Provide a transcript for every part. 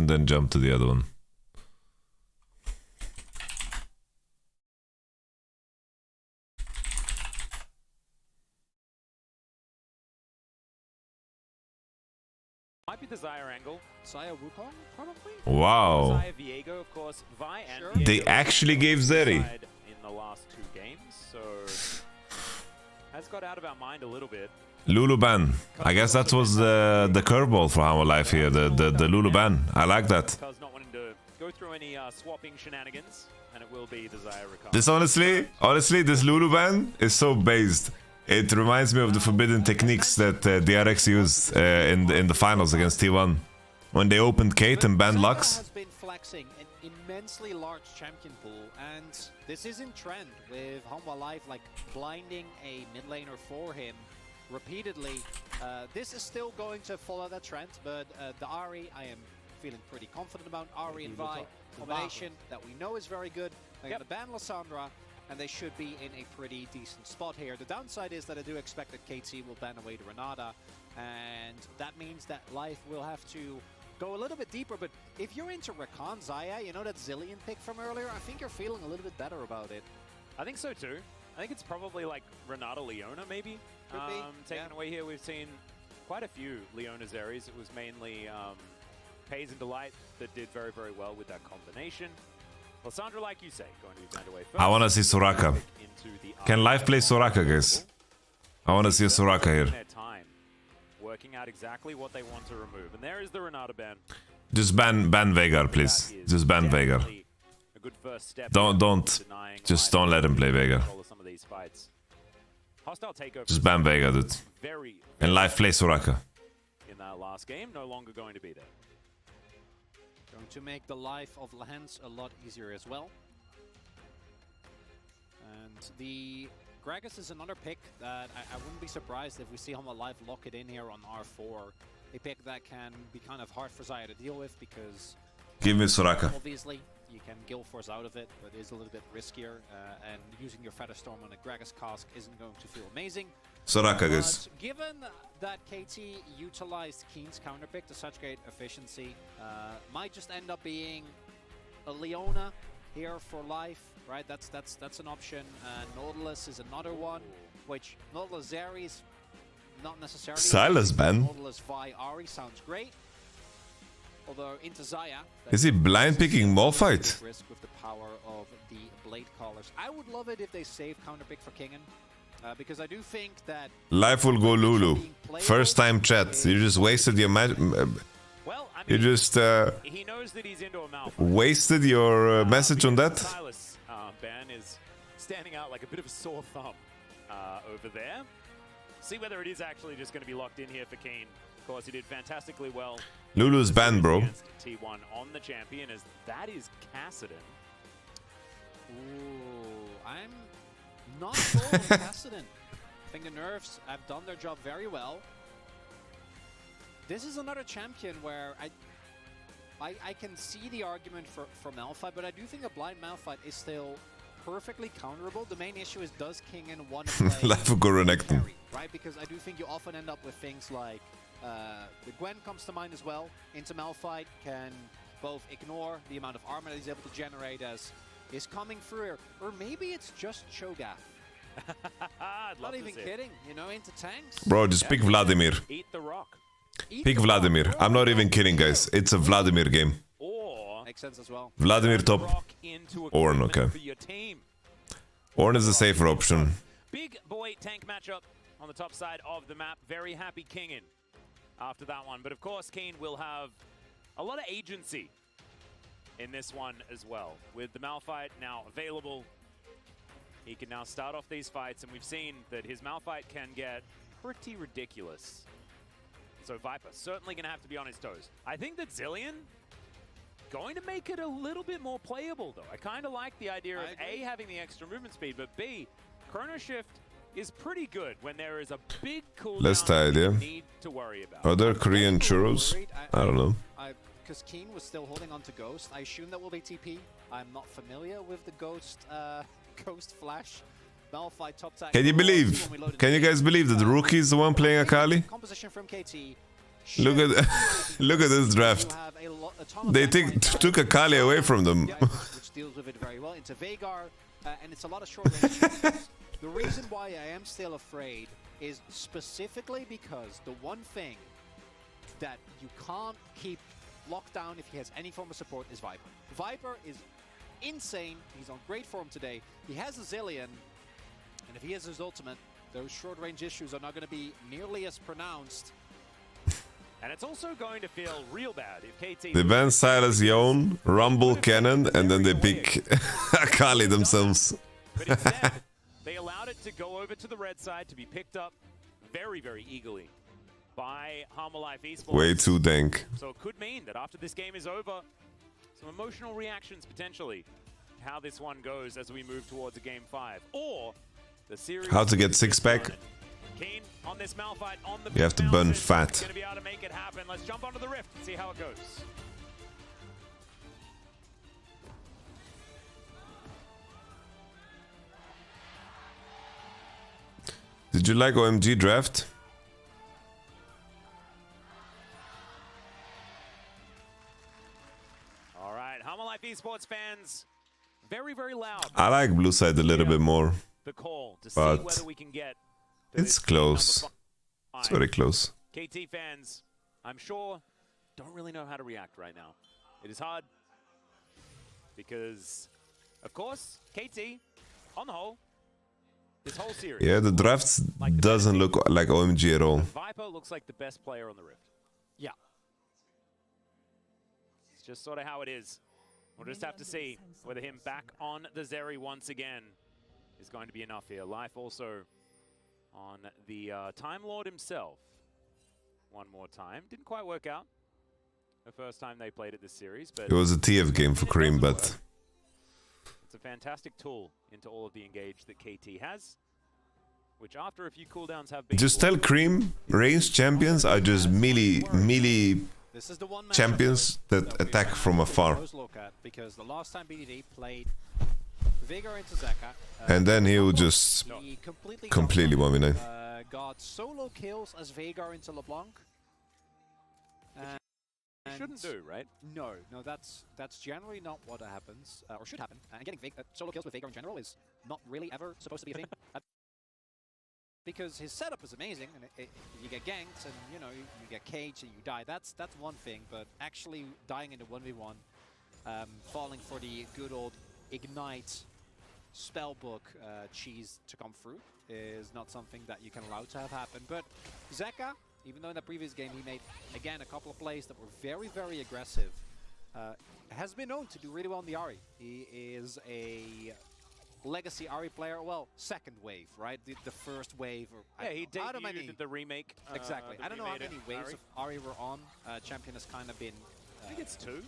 and then jump to the other one. Might be the Xayah angle. Xayah Wukong, probably? Wow. Xayah Viego, of course. Vi and They actually gave Zeri. In the last 2 games, so has got out of our mind a little bit. Lulu ban. I guess that was the curveball for Hammer Life here. The Lulu ban. I like that. Not wanting to go through any swapping shenanigans, and it will be the Xayah recovery. This honestly, this Lulu ban is so based. It reminds me of the forbidden techniques that DRX used in the finals against T1 when they opened Kate and banned Lux. Has been flexing an immensely large champion pool, and this is in trend with Hanwha Life like blinding a mid laner for him repeatedly. This is still going to follow that trend, but the Ahri, I am feeling pretty confident about. Ahri and Vi combination that we know is very good. They're going to ban Lissandra, and they should be in a pretty decent spot here. The downside is that I do expect that KT will ban away to Renata, and that means that Life will have to go a little bit deeper. But if you're into Rakan Xayah, you know that Zillion pick from earlier, I think you're feeling a little bit better about it. I think so too. I think it's probably like Renata Leona maybe. Taken away here, we've seen quite a few Leona Zeris. It was mainly Pays and Delight that did very, very well with that combination. Lissandra, like you say, going to be banned away first. I want to see Soraka. Can Life play Soraka, guys? I want to see a Soraka here. Working out exactly what they want to remove. And there is the Renata ban. Just ban Veigar, please. Just ban Veigar. A good first step. Just don't let him play Veigar. Just ban Veigar, dude. And Life play Soraka. In that last game, no longer going to be there. Going to make the life of Lance a lot easier as well. And the Gragas is another pick that I wouldn't be surprised if we see Hanwha Life lock it in here on R4. A pick that can be kind of hard for Xayah to deal with because... Give me Soraka. Obviously, you can Guild Force out of it, but it is a little bit riskier. And using your Featherstorm on a Gragas cask isn't going to feel amazing. Soraka, guys. Given that KT utilized Keen's counterpick to such great efficiency, might just end up being a Leona here for Life, right? That's an option. Nautilus is another one, which Nautilus Zeri is not necessarily. Silas ban. Nautilus Vi Ahri sounds great. Although into Xayah, is he blind picking Malphite? Risk with the power of the Blade Callers. I would love it if they save counterpick for Kingen. Because I do think that Life will go Lulu. First time chat. You just wasted your you just he knows that he's into a Malphite. wasted your message on that. Silas ban is standing out like a bit of a sore thumb over there. See whether it is actually just going to be locked in here for Kane. Of course, he did fantastically well. Lulu's banned, bro. T1 on the champion, as that is Kassadin. Ooh, I'm not sure on Kassadin. I think the Nerfs have done their job very well. This is another champion where I can see the argument for Malphite, but I do think a blind Malphite is still perfectly counterable. The main issue is, does Kingen want to play Life will go Renekton, right? Because I do think you often end up with things like the Gwen comes to mind as well. Into Malphite can both ignore the amount of armor that he's able to generate as is coming through, or maybe it's just Cho'Gath. Not even kidding, you know, into tanks. Bro, just pick Vladimir. Eat the rock. Pick Vladimir. I'm not even kidding, guys. It's a Vladimir game. Or makes sense as well. Vladimir top. Ornn, okay. Ornn is a safer option. Big boy tank matchup on the top side of the map. Very happy Kingen after that one. But of course, Kane will have a lot of agency in this one as well. With the Malphite now available, he can now start off these fights, and we've seen that his Malphite can get pretty ridiculous. So Viper certainly going to have to be on his toes. I think that Zillion going to make it a little bit more playable, though. I kind of like the idea of A, having the extra movement speed, but B, Chrono Shift is pretty good when there is a big cooldown Less tied, yeah. you need to worry about. Are there Korean churros? I don't know. Because Keen was still holding on to Ghost. I assume that will be TP. I'm not familiar with the Ghost Ghost Flash. Malphite top tag. Can you believe? Can you guys believe that the rookie is the one playing Akali? Composition from KT. Look at look at this draft. They took Akali away from them. Which deals with it very well into Veigar, and it's a lot of short range shots. The reason why I am still afraid is specifically because the one thing that you can't keep locked down if he has any form of support is Viper. Viper is insane. He's on great form today. He has a Zillion, and if he has his ultimate, those short range issues are not going to be nearly as pronounced. And it's also going to feel real bad if KT... They ban Silas Yone, Rumble Cannon, and then they pick Akali themselves. But instead, they allowed it to go over to the red side to be picked up very, very eagerly by Harma Life Esports. Way too dank. So it could mean that after this game is over, some emotional reactions potentially, how this one goes as we move towards a game 5. Or the series... How to get 6-pack? Keen on this Malphite on the You have to burn fat. Gonna be able to make it happen. Let's jump onto the rift and see how it goes. Did you like OMG draft? All right, Harma Life Esports fans, very, very loud. I like Blue Side a little bit more. The call to but see whether we can get. It's close. It's very close. KT fans, I'm sure, don't really know how to react right now. It is hard because, of course, KT, on the whole, this whole series. Yeah, the drafts doesn't look like OMG at all. Viper looks like the best player on the Rift. Yeah. It's just sort of how it is. We'll just have to see whether him back on the Zeri once again is going to be enough here. Life also on the Time Lord himself. One more time. Didn't quite work out the first time they played it this series, but It was a TF game for Cream, but it's a fantastic tool into all of the engage that KT has, which after a few cooldowns have been... just tell Cream, ranged champions are just melee champions that attack from afar. Because the last time BDD played Veigar into Zeka, And then he will just he completely 1v9. Got solo kills as Veigar into LeBlanc. You shouldn't do, right? No, that's generally not what happens, or should happen. And getting solo kills with Veigar in general is not really ever supposed to be a thing. Because his setup is amazing, and you get ganked, and you know you get caged and you die. That's one thing, but actually dying into 1v1, falling for the good old Ignite spellbook cheese to come through is not something that you can allow to have happen. But Zeka, even though in the previous game he made, again, a couple of plays that were very, very aggressive, has been known to do really well in the Ahri. He is a legacy Ahri player, well, second wave, right? The first wave. Or, yeah, he debuted the remake. Exactly. The I don't know how many waves Ahri. of Ahri were on. Champion has kind of been... I think it's 2.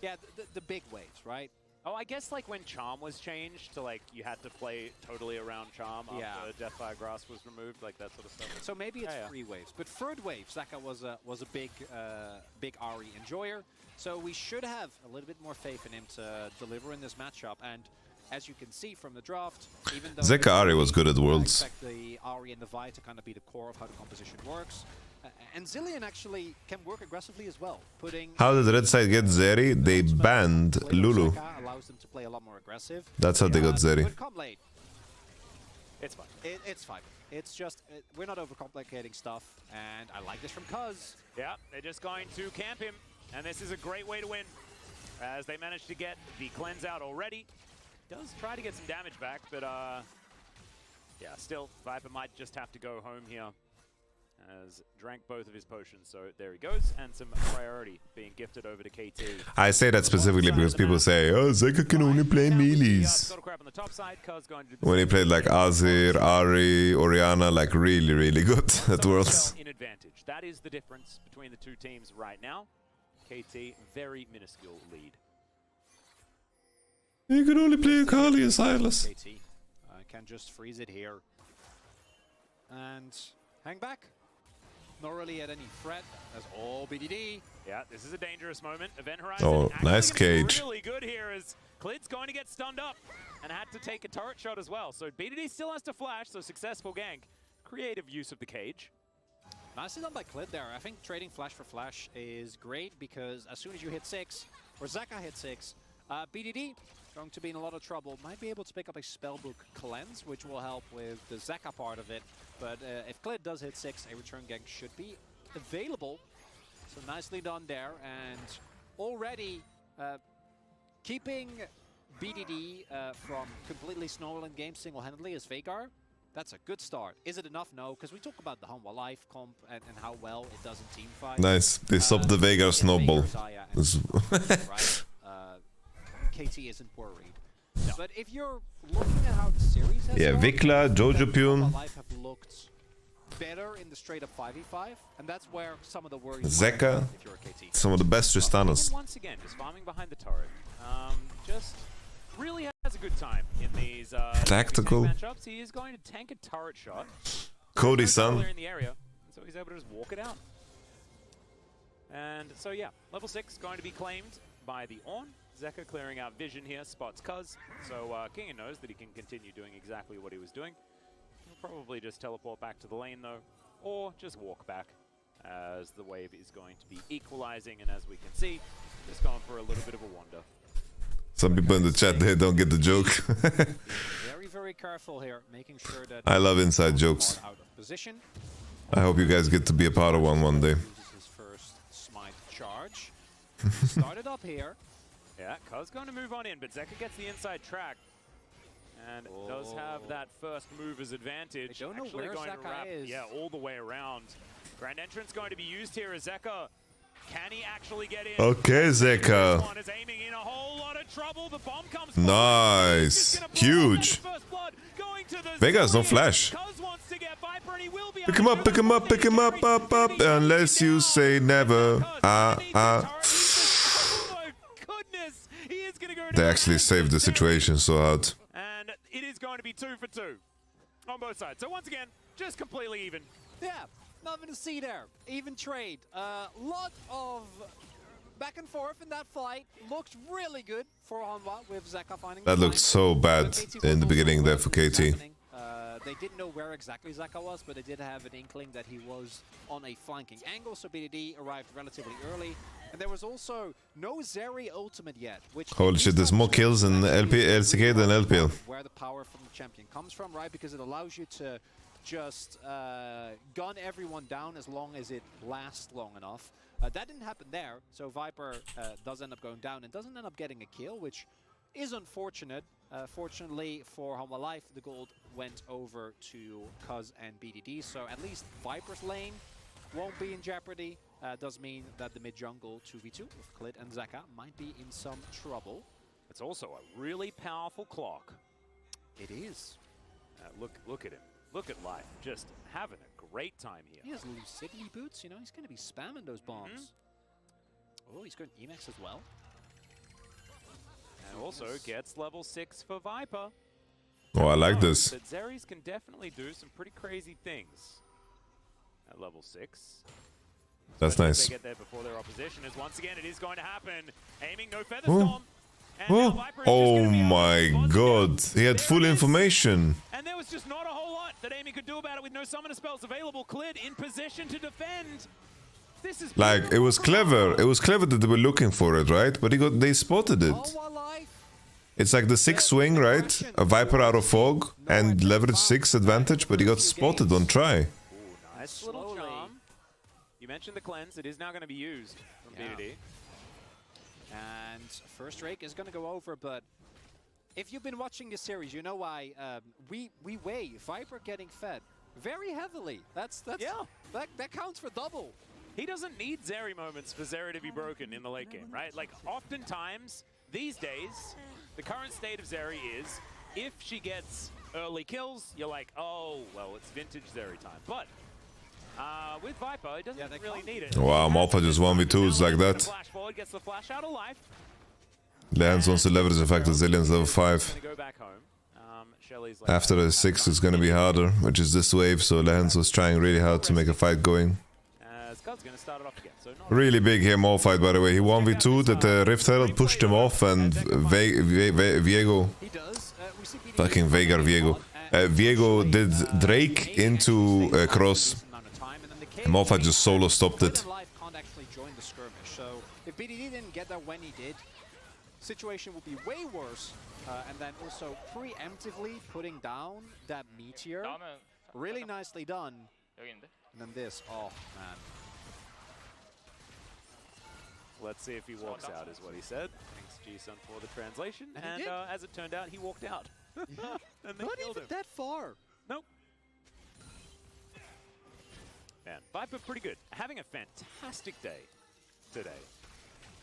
Yeah, the big waves, right? Oh, I guess like when Charm was changed to like you had to play totally around Charm after Deathfire Grass was removed, like that sort of stuff. So maybe it's 3 waves, but third wave, Zeka was a big Ahri enjoyer. So we should have a little bit more faith in him to deliver in this matchup. And as you can see from the draft, even though Zeka Ahri was good at Worlds. I expect the Ahri and the Vi to kind of be the core of how the composition works. And Zillion actually can work aggressively as well, putting... How did Red Side get Zeri? They banned Lulu. Allows them to play a lot more aggressive. That's how they got Zeri. But come late. It's fine. It's fine. It's just, we're not overcomplicating stuff, and I like this from Cuz. Yeah, they're just going to camp him, and this is a great way to win, as they managed to get the cleanse out already. Does try to get some damage back, but yeah, still, Viper might just have to go home here. As drank both of his potions, so there he goes, and some priority being gifted over to KT. I say that specifically because people say, oh, Zeka can only play melees. When he played like Azir, Ahri, Orianna, like really good at Worlds. In advantage. That is the difference between the two teams right now. KT, very minuscule lead. You can only play Akali and Silas. KT can just freeze it here. And hang back. Not really at any threat. That's all BDD. Yeah, this is a dangerous moment. Event Horizon. Oh, nice cage. Really good here as Klid's going to get stunned up and had to take a turret shot as well. So BDD still has to flash, so successful gank. Creative use of the cage. Nicely done by Clid there. I think trading flash for flash is great because as soon as you hit 6, or Zeka hit 6, BDD going to be in a lot of trouble. Might be able to pick up a Spellbook Cleanse, which will help with the Zeka part of it. But if Clid does hit 6, a return gank should be available. So nicely done there. And already keeping BDD from completely snowballing games single-handedly is Veigar. That's a good start. Is it enough? No, because we talk about the Hanwha Life comp and how well it does in team fights. Nice. They stopped the Veigar snowball. Right? KT isn't worried. No. But if you're looking at how the series has gone, Vikla, Jojo Pyun, Life have looked better in the straight-up 5v5, and that's where some of the worries Zeka, if you're a KT. some of the best Tristanas. Once again, just farming behind the turret. Just really has a good time in these Tactical matchups. He is going to tank a turret shot. Cody There's no son. player in the area, so he's able to just walk it out. And so yeah, level 6 going to be claimed by the Ornn. Zeka clearing out vision here, spots Cuz. So Kingen knows that he can continue doing exactly what he was doing. He'll probably just teleport back to the lane though, or just walk back as the wave is going to be equalizing, and as we can see, just going for a little bit of a wander. Some people in the chat, they don't get the joke. Very, very careful here, making sure that I love inside jokes. out of position. I hope you guys get to be a part of one day. Uses his first smite charge. Started up here. Yeah, Cuz going to move on in, but Zeka gets the inside track. And does have that first mover's advantage. I don't know Actually where going to Zeka wrap, is. yeah, all the way around. Grand entrance going to be used here as Zeka. Can he actually get in? Okay, Zeka. One is aiming in a whole lot of trouble. The bomb comes Nice. Huge. Veigar's no flash. Cuz wants to get Viper and he will be Pick him up, pick him up, pick him up, up. Unless you say never. They actually saved the situation so hard. And it is going to be 2 for 2 on both sides. So once again, just completely even. Yeah, nothing to see there. Even trade. Lot of back and forth in that fight. Looked really good for Hanwha with Zeka finding That looked so bad in the beginning there for KT. They didn't know where exactly Zeka was, but they did have an inkling that he was on a flanking angle, so BDD arrived relatively early. And there was also no Zeri ultimate yet, which... Holy shit, there's more kills in LCK than LPL. Where the power from the champion comes from, right? Because it allows you to just gun everyone down as long as it lasts long enough. That didn't happen there, so Viper does end up going down and doesn't end up getting a kill, which is unfortunate. Fortunately for Hanwha Life, the gold went over to Cuz and BDD, so at least Viper's lane won't be in jeopardy. Does mean that the mid-jungle 2v2 with Clid and Zeka might be in some trouble. It's also a really powerful clock. It is. Look at him. Look at Life. Just having a great time here. He has lucidity boots, you know, he's going to be spamming those bombs. Oh, he's going Emax as well. And also gets level 6 for Viper. Oh, I like this. But Zeris can definitely do some pretty crazy things at level 6. That's Especially nice. if they get there before their opposition, as once again it is going to happen. Aiming, no feather storm. And now Viper is just Oh gonna be able to my respond god, to he had There full it is. information. And there was just not a whole lot that Amy could do about it with no summoner spells available. Clid in position to defend. This is Like, it was clever. It was clever that they were looking for it, right? But they spotted it. Hanwha Life. It's like the 6 swing, right? A Viper out of fog and leverage 6 advantage, but he got spotted on try. nice little Slowly. charm. You mentioned the cleanse. It is now going to be used from Yeah. BDD. And first rake is going to go over, but if you've been watching this series, you know why we weigh Viper getting fed very heavily. Yeah. That counts for double. He doesn't need Zeri moments for Zeri to be broken in the late game, right? Like, oftentimes, these days, the current state of Zeri is, if she gets early kills, you're like, oh, well, it's vintage Zeri time. But with Viper, it doesn't really need it. Wow, Malphite just 1v2s like that. Flash forward, gets the flash out of life. Lehans wants to leverage the fact that Zillion's level 5. Gonna go back home. Shelly's like, After the 6 is gonna be harder, which is this wave, so Lehans was trying really hard to make a fight going. Scott's gonna start it off again. So not Really big here, Malphite, by the way. He 1v2'd that the Rift Herald pushed him off, and Viego, He does. We see BDD fucking Veigar Viego. Viego did Drake into Cross. Mofa just solo stopped it. Life can't actually join the skirmish, so if BDD didn't get there when he did, situation would be way worse. And then also preemptively putting down that meteor, really nicely done. And then this, oh man. Let's see if he walks out, is what he said. Thanks, G-Sun, for the translation. And as it turned out, he walked out. And they Not killed even him. that far. Nope. Man, Viper pretty good. Having a fantastic day today.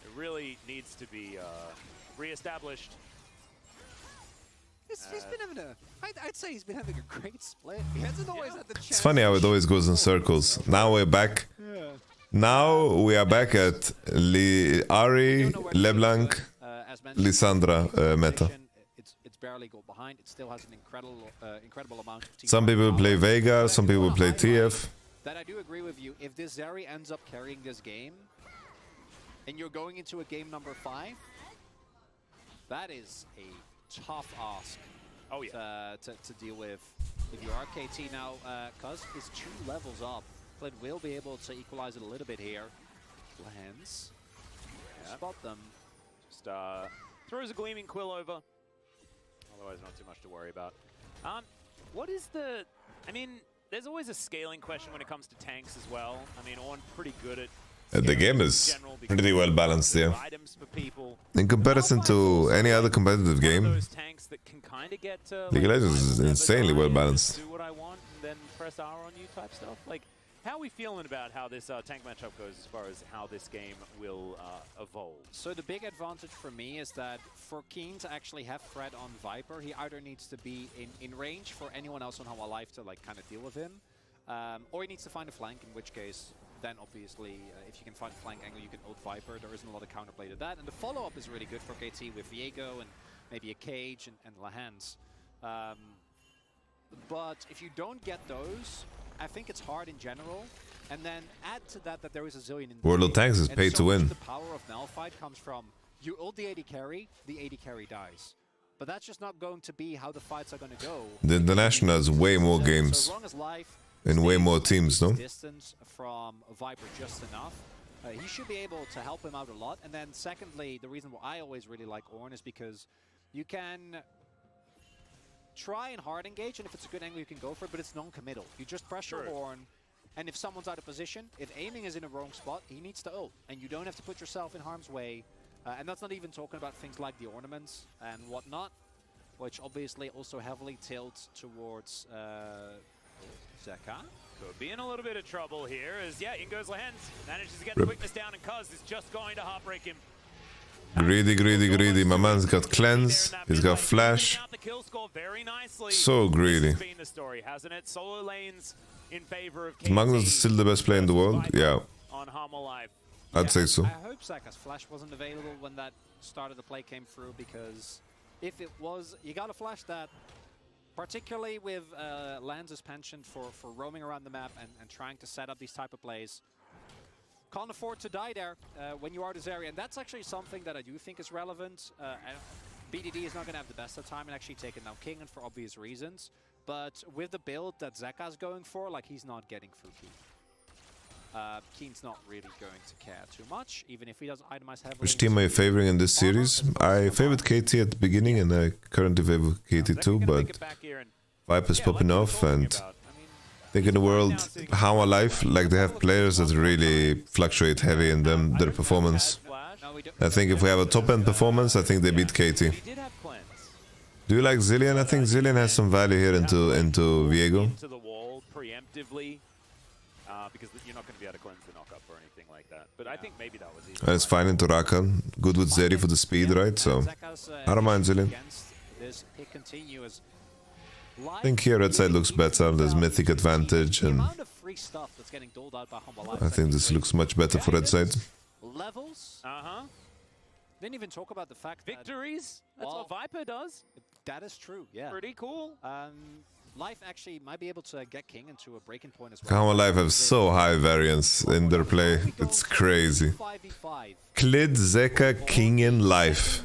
It really needs to be re-established. He's been having a... I'd say he's been having a great split. He hasn't always had the chance. It's funny how it always goes in circles. Now we're back. Yeah. Now we are back at Ari, LeBlanc, Lissandra meta. It's barely got behind. It still has an incredible amount of team. Some people play Vega, some people play TF. That I do agree with you. If this Zeri ends up carrying this game, and you're going into a game number 5, that is a tough ask. Oh yeah. To deal with. If you are KT now, Cuz is 2 levels up. Flint will be able to equalize it a little bit here. Lands. Yeah. Spot them. Just throws a Gleaming Quill over. Otherwise, not too much to worry about. What is the... I mean, there's always a scaling question when it comes to tanks as well. I mean, Ornn pretty good at... The game is pretty well balanced here. In comparison to any other competitive game, League of Legends is insanely well balanced. Do what I want and then press R on you type stuff. Like, how are we feeling about how this tank matchup goes as far as how this game will evolve? So the big advantage for me is that for Keen to actually have threat on Viper, he either needs to be in range for anyone else on How Alive to like kind of deal with him, or he needs to find a flank, in which case then obviously if you can find a flank angle you can ult Viper. There isn't a lot of counterplay to that, and the follow-up is really good for KT with Viego and maybe a Cage and Lahans. But if you don't get those, I think it's hard in general. And then add to that there is a zillion in World of Tanks is paid to win. The power of Malphite comes from you ult the AD carry, the AD carry dies. But that's just not going to be how the fights are going to go. The International has way more games so as long as Life and way more teams, no? Distance from Viper just enough. He should be able to help him out a lot. And then secondly, the reason why I always really like Ornn is because you can try and hard engage, and if it's a good angle you can go for it, but it's non-committal. You just pressure Ornn, and if someone's out of position, if aiming is in a wrong spot, he needs to ult, and you don't have to put yourself in harm's way. And that's not even talking about things like the ornaments and whatnot, which obviously also heavily tilts towards Zeka. Could be in a little bit of trouble here as, in goes Lahens. Manages to get the quickness down, and Cuz is just going to heartbreak him. Greedy, greedy, greedy. My man's got cleanse. He's got flash. So greedy. Magnus is still the best player in the world? Yeah. I'd say so. I hope Zeka's flash wasn't available when that start of the play came through, because if it was, you gotta flash that. Particularly with Lanz's penchant for roaming around the map and trying to set up these type of plays. Can't afford to die there when you are this area, and that's actually something that I do think is relevant. BDD is not going to have the best of time in actually taking down King, and for obvious reasons. But with the build that Zeka's going for, like, he's not getting through Keen. Keen's not really going to care too much, even if he does itemize heavily. Which team are you favoring in this series? I favored KT at the beginning, and I currently favor KT too, but Viper's popping off, and I think in the world, How Alive, like, they have players that really fluctuate heavy in their performance. I think if we have a top-end performance, I think they beat KT. Do you like Zilean? I think Zilean has some value here into Viego. Because you're not going to be able to cleanse the knockup or anything like that. But I think maybe that was easy. And it's fine into Rakan. Good with Zeri for the speed, right? So I don't mind Zilean. I think here red side looks better. There's mythic advantage, and I think this looks much better for red side. Levels. Didn't even talk about the fact victories. That's what Viper does. That is true. Yeah. Pretty cool. Life actually might be able to get King into a breaking point as well. How Alive have so high variance in their play. It's crazy. Klid, Zeka, King in Life.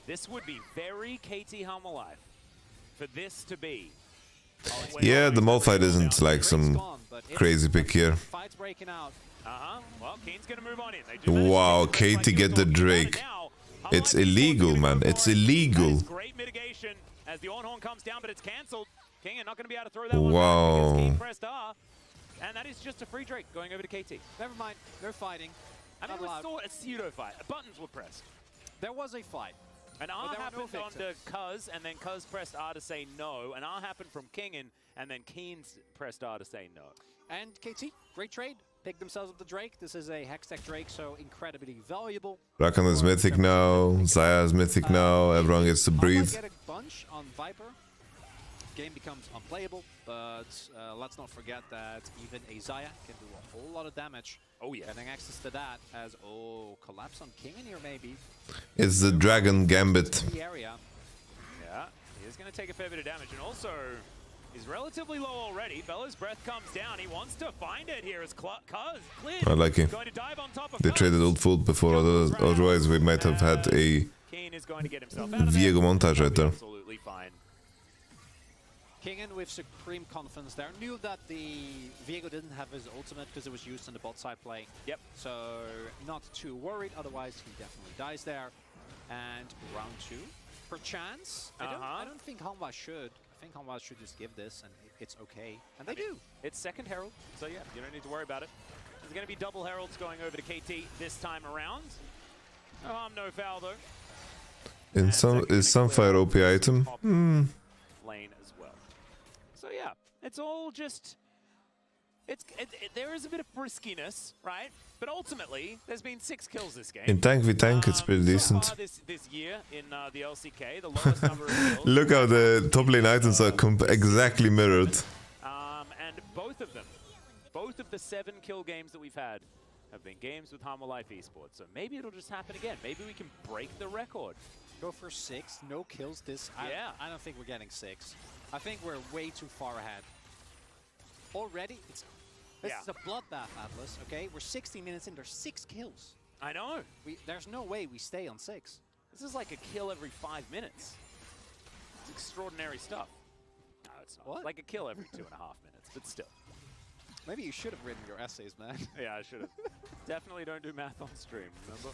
This would be very KT Home Alive for this to be Yeah, the mole fight isn't like some crazy pick here. Fight's breaking out. Well, Keen's gonna move on in. They do manage to Wow, get the Drake Katie like get the you were talking about, Drake. and now, It's Unlucky illegal, Sports man. gonna go It's for it. illegal. That is great mitigation as the on-horn comes down, but it's cancelled. King are not gonna be able to throw that one Wow. back because Keen pressed R. And that is just a free Drake going over to KT. Never mind, they're fighting. I mean, we saw a pseudo fight. Buttons were pressed. There was a fight. And R there were happened no onto victims. Cuz, and then Cuz pressed R to say no. And R happened from Kingen, and then Keen's pressed R to say no. And KT, great trade. Picked themselves up the Drake. This is a Hextech Drake, so incredibly valuable. Rakan is mythic now, Zaya is mythic now, everyone gets to breathe. Get a bunch on Viper. Game becomes unplayable, but let's not forget that even a Zaya can do a whole lot of damage. Oh yeah. Getting access to that as, collapse on King in here maybe. It's the Dragon Gambit. The area. Yeah, he's going to take a fair bit of damage, and also he's relatively low already. Bella's breath comes down. He wants to find it here as Cuz cleared. I like it. Going to dive on top of They Cuz. traded old food before, otherwise we might have had a Keen is going to get himself out of Viego there. montage right there. Absolutely fine. Kingen with supreme confidence there. Knew that the Viego didn't have his ultimate because it was used in the bot side play. Yep. So not too worried, otherwise he definitely dies there. And round 2, perchance. I don't think Hanwha should. I think Hanwha should just give this and it's okay. And they do. It's second Herald, so yeah, you don't need to worry about it. There's going to be double Heralds going over to KT this time around. No harm, no foul though. In some is Sunfire OP item? Lane as well. So yeah, it's all just there is a bit of friskiness, right? But ultimately, there's been 6 kills this game. In tank v tank, it's pretty decent. So far this year in the LCK, the lowest number of kills. Look how the top lane items are exactly mirrored. And both of the 7 kill games that we've had have been games with Hanwha Life Esports. So maybe it'll just happen again. Maybe we can break the record. Go for 6, no kills this. I don't think we're getting 6. I think we're way too far ahead. Already, this is a bloodbath, Atlas, okay? We're 60 minutes in, there's 6 kills. I know. There's no way we stay on 6. This is like a kill every 5 minutes. It's extraordinary stuff. No, it's not. What? It's like a kill every 2.5 minutes, but still. Maybe you should have written your essays, man. Yeah, I should have. Definitely don't do math on stream, remember?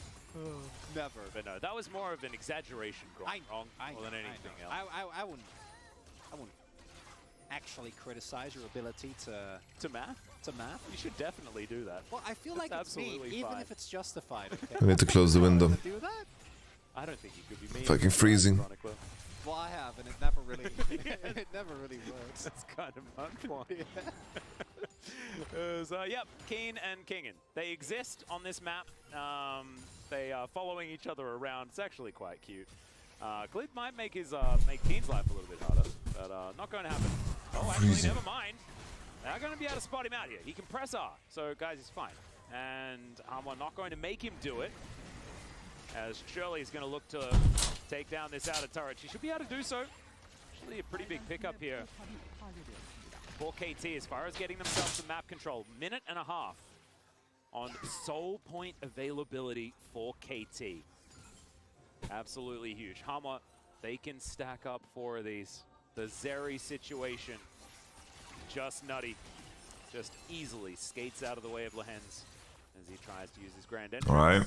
Never. But no, that was more of an exaggeration more than anything else. I wouldn't actually criticize your ability To math? to math. You should definitely do that. Well, I feel That's like it's mean, absolutely even fine. if it's justified. Okay? I need to close the window. Do that? I don't think you could be mean. Fucking freezing. Chronicler. Well, I have, and it never really, it never really works. That's kind of my point. So, yep, Keen and Kingen. They exist on this map. They are following each other around. It's actually quite cute. Glid might make his make Keen's life a little bit harder, but not going to happen. Oh, actually, never mind. They're going to be able to spot him out here. He can press R, so guys, he's fine. And we're not going to make him do it, as Shirley is going to look to take down this outer turret. She should be able to do so. Actually, a pretty big pickup here for KT as far as getting themselves some map control. 1.5 minutes on soul point availability for KT. Absolutely huge. Hanwha, they can stack up 4 of these. The Zeri situation, just nutty. Just easily skates out of the way of Lehens as he tries to use his grand entrance. Alright.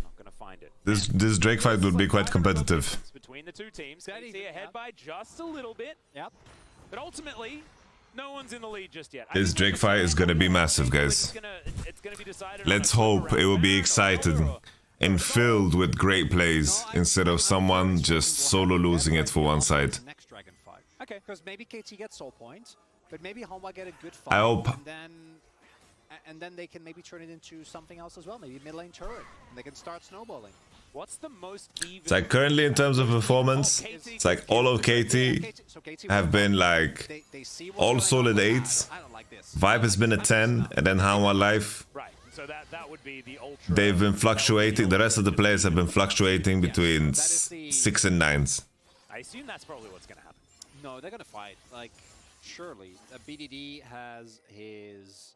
Not gonna find it. This Drake fight will be quite competitive. Between the 2 teams, Steady, KT ahead by just a little bit. Yep. But ultimately, no one's in the lead just yet. This Drake fight is gonna be massive, guys. It's gonna be decided. Let's hope it will be exciting and filled with great plays instead of someone just solo losing it for one side. Next Dragon fight. Okay, because maybe KT gets soul point, but maybe Hanwha get a good fight. I hope. And then they can maybe turn it into something else as well. Maybe mid lane turret, and they can start snowballing. What's the most even? It's like currently in terms of performance, it's like all of KT have been like They see what's all going solid on. 8s. I don't like this. Vibe has been a 10, and then Hanwha Life, Right. So that would be the ultra. they've been fluctuating. The rest of the players have been fluctuating between 6 and 9s. I assume that's probably what's gonna happen. No, they're gonna fight. Like, surely. BDD has his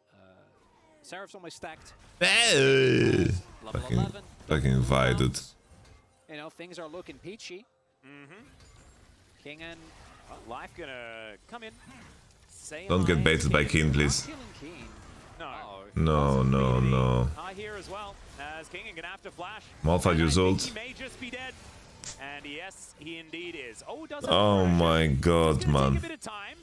Seraph's almost stacked. Level 11. Fucking invited. You know, things are looking peachy. Kingen Life gonna come in. Say Don't get hi. baited by Keen, please. Killing Keen. No. No. Here as well, as King gonna have to flash. Malphite use ult. He may just be dead. And yes, he indeed is. Oh, does Oh my god, man. Take a bit of time.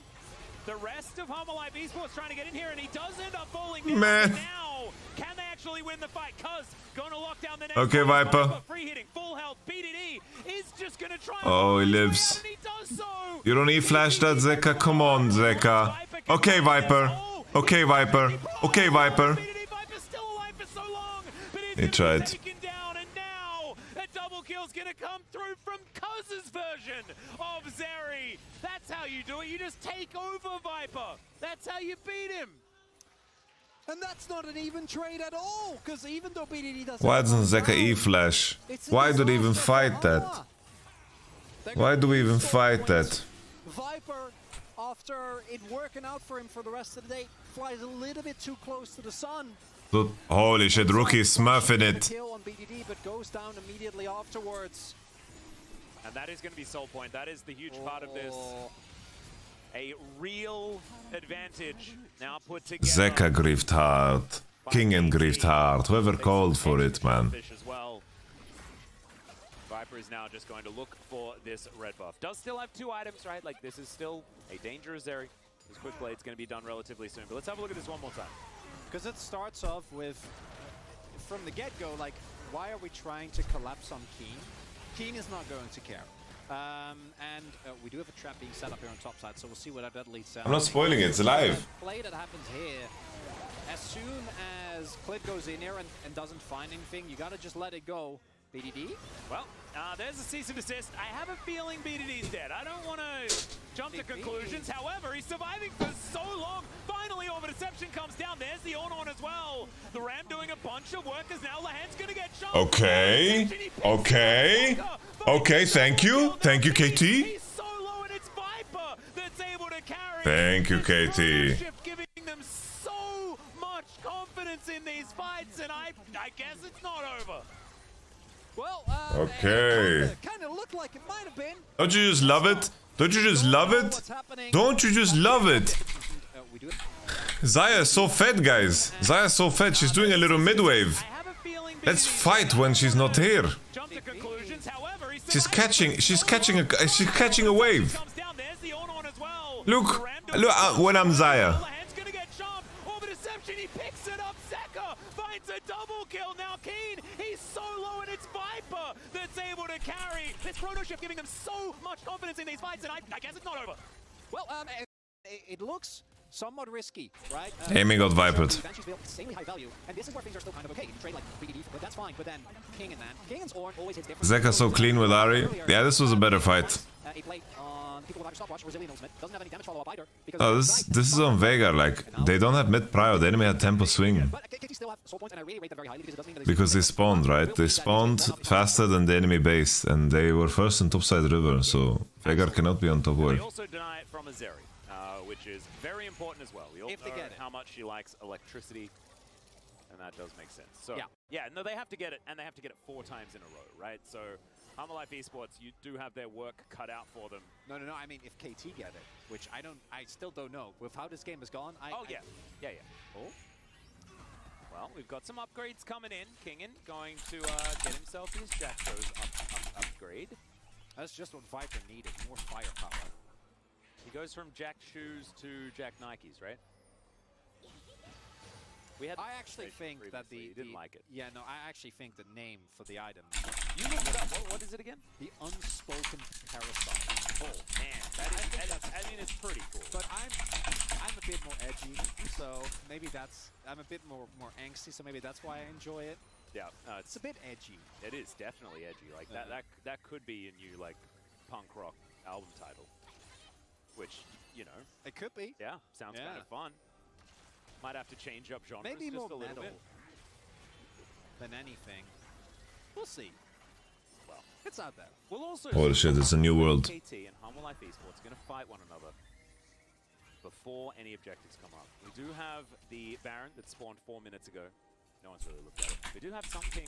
The rest of Humble Life Esports trying to get in here, and he does end up falling down. Man. Now, can they actually win the fight? Cuz gonna lock down the next. Okay, Viper. Free hitting, full health. BDD is just gonna try. Oh, he lives. And he does so. You don't need flash that, Zeka. Come on, Zeka. Okay, Viper. Okay, Viper. Okay, Viper. Viper's still alive for so long, but He tried. taken down, and now a double kill's gonna come through from Cuz's version of Zeri. That's how you do it. You just take over Viper. That's how you beat him. And that's not an even trade at all, because even though BDD doesn't... Why doesn't Zeka E-flash? Why do they even fight that? Why do we even fight that? Viper, after it working out for him for the rest of the day, flies a little bit too close to the sun. Dude, holy shit, Rookie is smurfing it. Kill on BDD, but goes down immediately afterwards. And that is going to be Soul Point. That is the huge part of this. A real advantage now put together. Zeka grieved hard. Kingen grieved hard. Whoever called for it, man. As well. Viper is now just going to look for this red buff. Does still have 2 items, right? Like, this is still a dangerous area. This quick blade's going to be done relatively soon. But let's have a look at this one more time. Because it starts off with, from the get-go, like, why are we trying to collapse on Keen? Keen is not going to care. And we do have a trap being set up here on top side, so we'll see what that leads to. I'm not spoiling it, it's alive. Play that happens here. As soon as Clid goes in here and doesn't find anything, you gotta just let it go. BDD? Well, there's a cease and desist. I have a feeling BDD's dead. I don't want to jump to conclusions. However, he's surviving for so long. Finally, Over Deception comes down. There's the on as well. The Ram doing a bunch of work as now Lahan's going to get shot. Okay. Okay. Okay, thank you. Thank you, KT. He's solo and it's Viper that's able to carry. Thank you, KT. Giving them so much confidence in these fights, and I guess it's not over. Well, okay. Kind of looked like it might have been. Don't you just love it? Don't you just love it? Don't you just love it? Xayah is so fed, guys. Xayah is so fed. She's doing a little mid-wave. Let's fight when she's not here. She's catching a wave. Look when I'm Xayah. Double kill now, Keen. He's solo, and it's Viper that's able to carry. This Chrono Shift giving them so much confidence in these fights, and I guess it's not over. Well, it looks somewhat risky, right? Amy got vipered. Insanely high value, and this is where things are still kind of okay. You can trade like BDD, but that's fine. But then King and man, King's Orn always hits different. Zeka so clean with Ari. Yeah, this was a better fight. A play on people without a stopwatch, Brazilian ultimate doesn't have any damage follow-up either. Oh, this is on Veigar. Like they don't have mid prio. The enemy had tempo swing. Because they spawned, right? They spawned faster than the enemy base, and they were first in topside river, so Veigar cannot be on top They wave. also deny it from a Zeri, which is very important as well. We all know how much she likes electricity, and that does make sense. So yeah, no, they have to get it, and they have to get it 4 times in a row, right? So Humble Life Esports, you do have their work cut out for them. No, I mean, if KT get it, which I still don't know. With how this game has gone, yeah. Oh. Well, we've got some upgrades coming in. Kingen going to get himself his Jack Shows upgrade. That's just what Viper needed, more firepower. He goes from Jack Shoes to Jack Nikes, right? I actually think that you didn't like it. Yeah, no, I actually think the name for the item. You looked it up. What is it again? The Unspoken Parasite. Oh man, I mean, it's pretty cool. But I'm a bit more edgy, so maybe I'm a bit more angsty, so maybe that's why I enjoy it. Yeah, it's a bit edgy. It is definitely edgy. Like that could be a new like punk rock album title, which it could be. Yeah, sounds kind of fun. Might have to change up genres maybe just more a little metal bit than anything. We'll see. Well, it's out there. We'll also Holy shit, it's a new world. KT and Humble Life Esports going to fight one another before any objectives come up. We do have the Baron that spawned 4 minutes ago. No one's really looked at it. We do have some ping,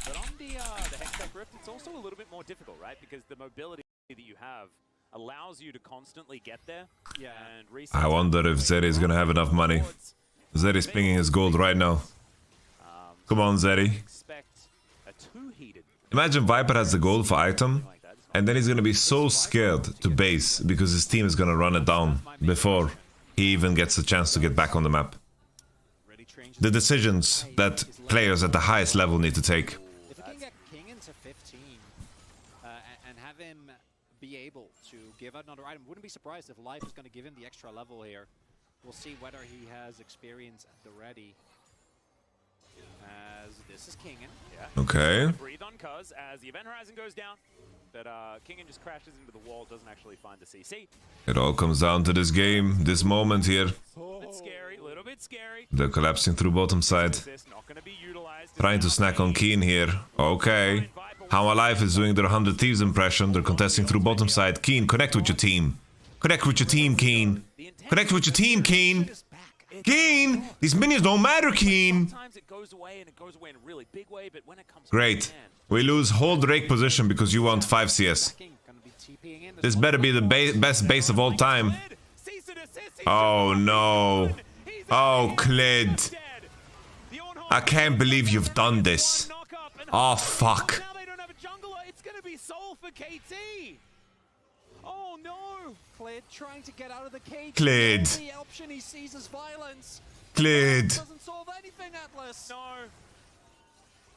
but on the Hextech Rift, it's also a little bit more difficult, right? Because the mobility that you have allows you to constantly get there. Yeah. And I wonder if Zeri is gonna have enough money. Zeri is pinging his gold right now. Come on, Zeri. Expect a two-heated Imagine Viper has the gold for item, and then he's gonna be so scared to base because his team is gonna run it down before he even gets a chance to get back on the map. The decisions that players at the highest level need to take. If we can get King into 15 and have him be able to give out another item, wouldn't be surprised if Life is going to give him the extra level here. We'll see whether he has experience at the ready. As this is Kingen. Yeah. Okay. Breathe on Cuz as the event horizon goes down. But Kingen just crashes into the wall, doesn't actually find the CC. It all comes down to this game, this moment here. A bit scary, a little bit scary. They're collapsing through bottom side. Not gonna be utilized. Trying to snack on Keen here. Okay. How Alive is doing their 100 Thieves impression. They're contesting through bottom side. Keen, connect with your team. Connect with your team, Keen. Connect with your team, Keen. Keen! These minions don't matter, Keen! Sometimes it goes away and it goes away in a really big way, but when it comes Great. We lose whole Drake position because you want 5 CS. This better be the best base of all time. Oh no. Oh, Clid. I can't believe you've done this. Oh, fuck. Now they don't have a jungler. It's gonna be Soul for KT. Oh no. Clid trying to get out of the cage. Clid. The only option he sees is violence. Clid. Doesn't solve anything, Atlas. No.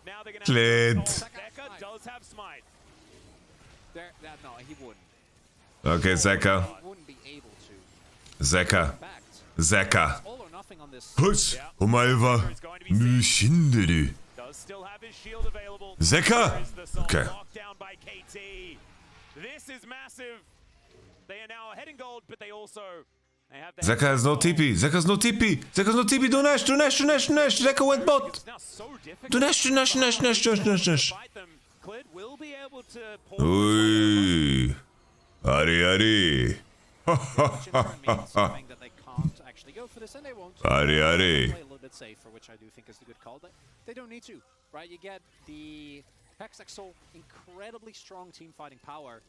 Now they're gonna Clid. have Zeka does have smite. No, he wouldn't. Okay, Zeka. He wouldn't be able to. Zeka. In fact, Zeka. all or nothing on this. よし、お前はもう死んでる。 Does still have his shield available. Zeka. There is the Soul Okay. locked down by KT. This is massive. They are now ahead in gold, but they also have the Zeka has no TP. Zeka's no TP. Zeka's no TP. Do Nash, do Nash, do Nash, do Nash. Zeka went bot. It's now so difficult Do Nash, do Nash, do Nash, do Nash, do Nash, do Nash, do Nash. to fight them. Clid will be able to pull Oi. Ari, Ari. Something that they can't actually go for this, and they won't. Ari, Ari. Play a little bit safer, which I do think is the good call. They don't need to, right? You get the Hextech Soul, incredibly strong team fighting power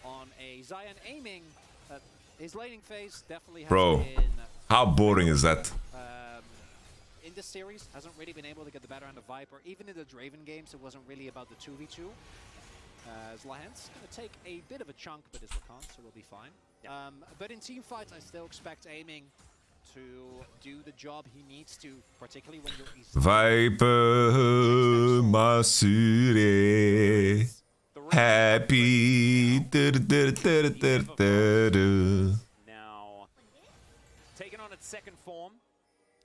on a Zion aiming. His laning phase definitely has Bro, been. how boring is that? In this series, hasn't really been able to get the better end of Viper. Even in the Draven games, it wasn't really about the 2v2. As Lahant's going to take a bit of a chunk, but is Lacan, so we'll be fine. But in team fights, I still expect aiming to do the job he needs to, particularly when you're easy. Viper Masure. Happy. now. Taking on its second form,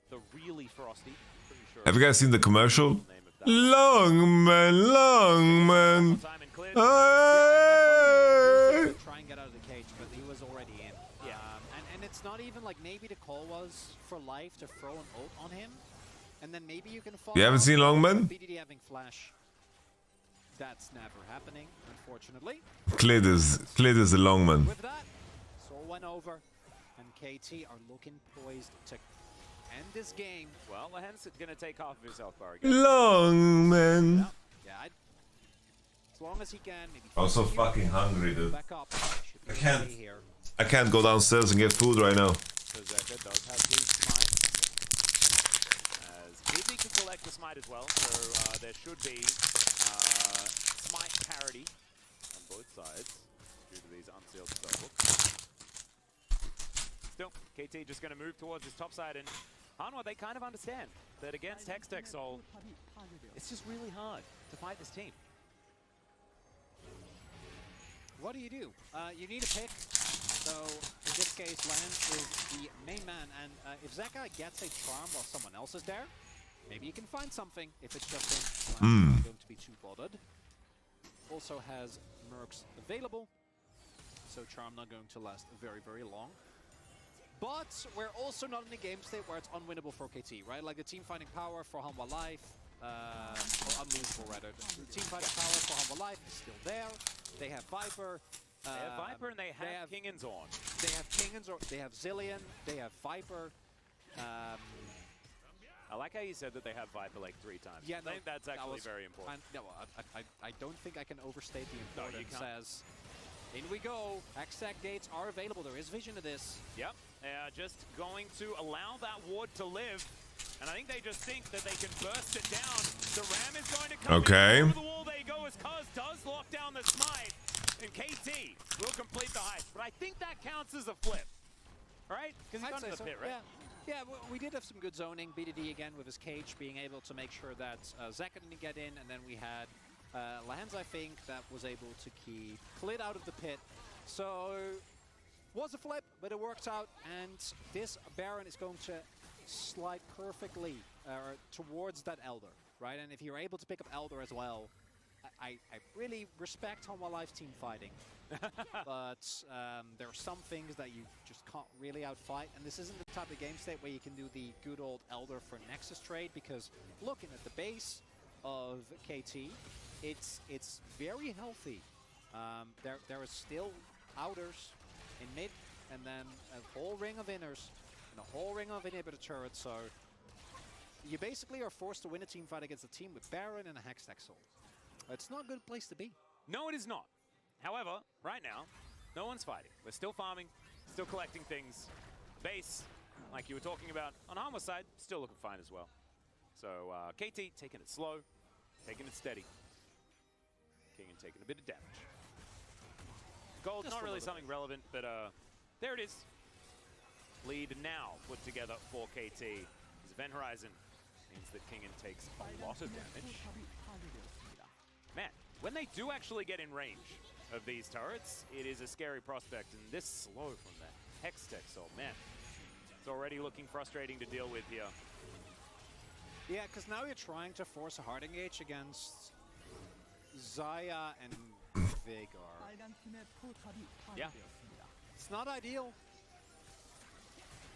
the really frosty. Pretty sure Have you guys seen the commercial? name of that. Longman, Longman. Time and Clid. Hey. Try and get out of the cage, but he was already in. Yeah. And it's not even like maybe the call was for Life to throw an ult on him, and then maybe you can fall. You haven't seen Longman? BDD having flash. That's never happening, unfortunately. Clid is a Longman. With that, Soul went over, and KT are looking poised to end this game. Well, Lahant's going to take half of his health bar again. Longman. Yeah, as long as he can, maybe. I'm so fucking hungry, dude. Back up. Should be I can't. okay here. I can't go downstairs and get food right now. So Zeka does have his smite. As KT can collect the smite as well, so there should be smite parity on both sides due to these unsealed spellbooks. Still, KT just going to move towards his top side, and Hanwha, they kind of understand that against Hextech Soul, it's just really hard to fight this team. What do? You need a pick. So in this case, Lance is the main man, and if Zeka gets a charm while someone else is there, maybe you can find something. If it's just him, Lance is not going to be too bothered. Also has Mercs available, so charm not going to last very, very long. But we're also not in a game state where it's unwinnable for KT, right? Like the team fighting power for Hanwha Life, or unlosable rather. The team fighting power for Hanwha Life is still there. They have Viper. They have Viper and they have Kingens on. They have Kingens, or they have Zillion, they have Viper. I like how you said that they have Viper like 3 times. Yeah, I think that's actually very important. I don't think I can overstate the importance can't. as In we go. Hextech gates are available. There is vision of this. Yep. Just going to allow that ward to live. And I think they just think that they can burst it down. The Ram is going to come in. Over the wall they go as Cuz does lock down the smite. And KT will complete the heist. But I think that counts as a flip. Right? Because he's gone to the pit, right? Yeah, we did have some good zoning. BDD again with his cage being able to make sure that Zeka didn't get in. And then we had Lahens, I think, that was able to keep Clit out of the pit. So, was a flip, but it worked out. And this Baron is going to slide perfectly towards that Elder, right? And if you're able to pick up Elder as well, I really respect Honma Life team fighting. But there are some things that you just can't really outfight. And this isn't the type of game state where you can do the good old Elder for Nexus trade, because looking at the base of KT, it's very healthy. There is still outers in mid, and then a whole ring of inners, and a whole ring of inhibitor turrets, so you basically are forced to win a team fight against a team with Baron and a Hextech Soul. It's not a good place to be. No, it is not. However, right now, no one's fighting. We're still farming, still collecting things. Base, like you were talking about, on Honma's side, still looking fine as well. So KT taking it slow, taking it steady. Kingen taking a bit of damage. Gold, not really something relevant, but there it is. Lead now put together for KT. His Event Horizon means that Kingen takes a lot of damage. Man, when they do actually get in range of these turrets, it is a scary prospect. And this slow from the Hextech Soul, man, it's already looking frustrating to deal with here. Yeah, because now you're trying to force a hard engage against Zaya and Veigar. Yeah. It's not ideal.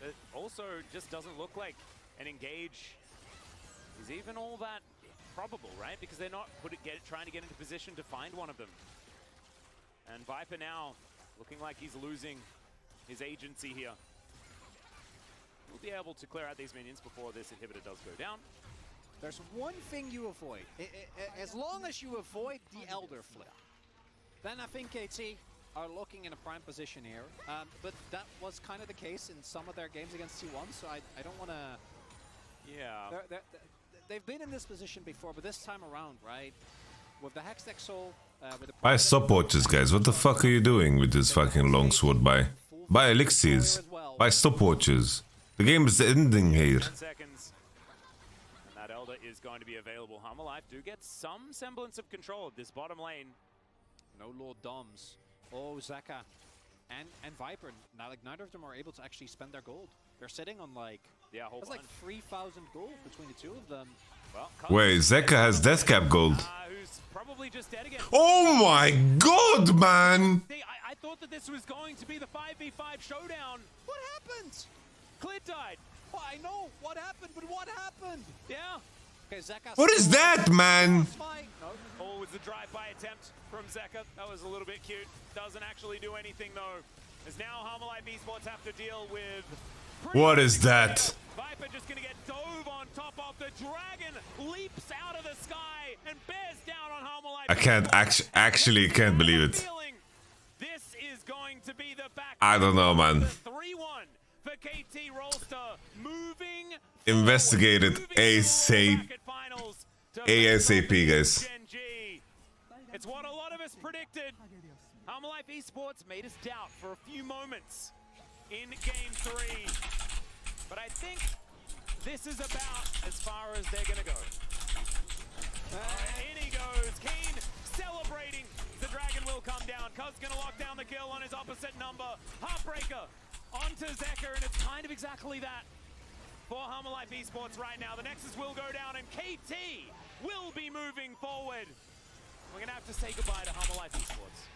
It also just doesn't look like an engage is even all that probable, right? Because they're not trying to get into position to find one of them. And Viper now looking like he's losing his agency here. We'll be able to clear out these minions before this inhibitor does go down. There's one thing you avoid. As long as you avoid the Elder flip, then I think KT are looking in a prime position here. But that was kind of the case in some of their games against T1, so I don't want to... Yeah. They've been in this position before, but this time around, right? With the Hextech Soul... Buy stopwatches, guys. What the fuck are you doing with this fucking longsword? Buy elixirs. Buy stopwatches. The game is ending here. 10 seconds. And that Elder is going to be available. Honma Life do get some semblance of control of this bottom lane. No Lord Doms. Oh, Zeka and Viper. Now, like, neither of them are able to actually spend their gold. They're sitting on like... Yeah, whole bunch. Like 3,000 gold between the two of them. Well, wait, Zeka has death cap gold. Who's probably just dead again. Oh my god, man! I thought that this was going to be the 5v5 showdown. What happened? Clit died. Well, I know what happened, but what happened? Yeah. Okay, Zeka. What is that, man? No. Oh, it was a drive-by attempt from Zeka. That was a little bit cute. Doesn't actually do anything, though. As now Honma Life Esports have to deal with... What is that? Viper just gonna get dove on top of the dragon, leaps out of the sky and bears down on Honma Life. I can't actually can't believe it. This is going to be the back. I don't know, man. 3-1 for KT Rolster, moving. Investigate it ASAP, guys. It's what a lot of us predicted. Honma Life Esports made us doubt for a few moments in Game 3. But I think this is about as far as they're going to go. In he goes. Keen celebrating. The dragon will come down. Cuz going to lock down the kill on his opposite number. Heartbreaker onto Zeka, and it's kind of exactly that for Honma Life Esports right now. The Nexus will go down, and KT will be moving forward. We're going to have to say goodbye to Honma Life Esports.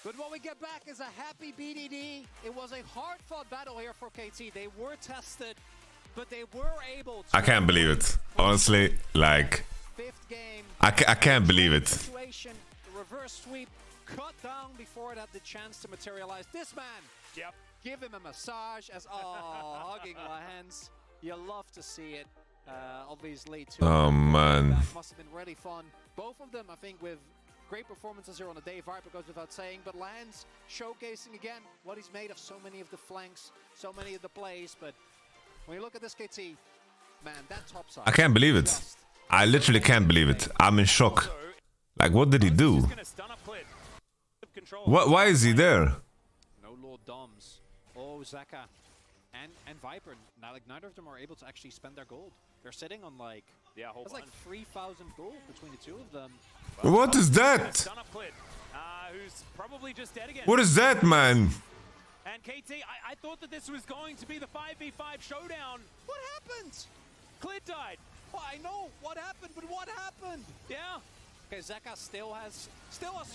But what we get back is a happy BDD. It was a hard-fought battle here for KT. They were tested, but they were able to... I can't believe it. Honestly, like... Fifth game. I can't believe it. Situation, reverse sweep, cut down before it had the chance to materialize. This man, yep. Give him a massage as, hugging Lahens. You love to see it. Obviously, too. Oh, man. Must have been really fun. Both of them, I think, with Great performances here on the day. Viper goes without saying, but Lands showcasing again what he's made of. So many of the flanks, so many of the plays. But when you look at this KT, man, that top side. I can't believe it. I literally can't believe it. I'm in shock. Like, what did he do? What? Why is he there? No Lord Doms. Oh, Zaka and Viper. Now, like, neither of them are able to actually spend their gold. They're sitting on like, that's like 3,000 gold between the two of them. What is that? Who's probably just dead again. What is that, man? And KT, I thought that this was going to be the 5v5 showdown. What happened? Clid died. Well, I know what happened, but what happened? Yeah. Okay, Zeka still has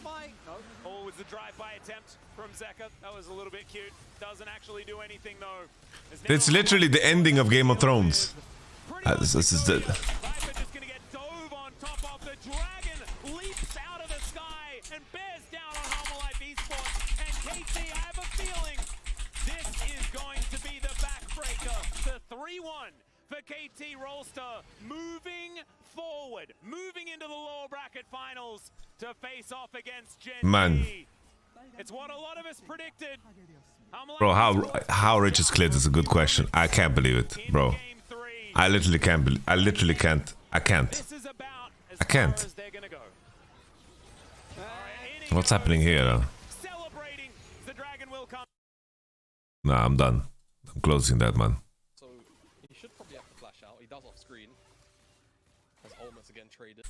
fight. No. Oh, it was a drive-by attempt from Zeka. That was a little bit cute. Doesn't actually do anything though. It's literally the ending of Game of Thrones. This is the... Viper just gonna get dove on top of the dragon, leaps out of the sky and bears down on Home Life Esports. And KT, I have a feeling this is going to be the backbreaker. The 3-1 for KT Rolster, moving forward, moving into the lower bracket finals to face off against Gen Man. Z. It's what a lot of us predicted. Bro, how rich is Clid is a good question. I can't believe it, bro. I literally can't believe. I literally can't. I can't. I can't. What's happening here, though? Nah, I'm done. I'm closing that, man. So he should probably have to flash out. He does off screen. Has almost again traded.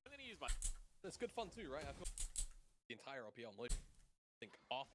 I'm gonna use my. It's good fun too, right? I feel the entire LP on load. I think off.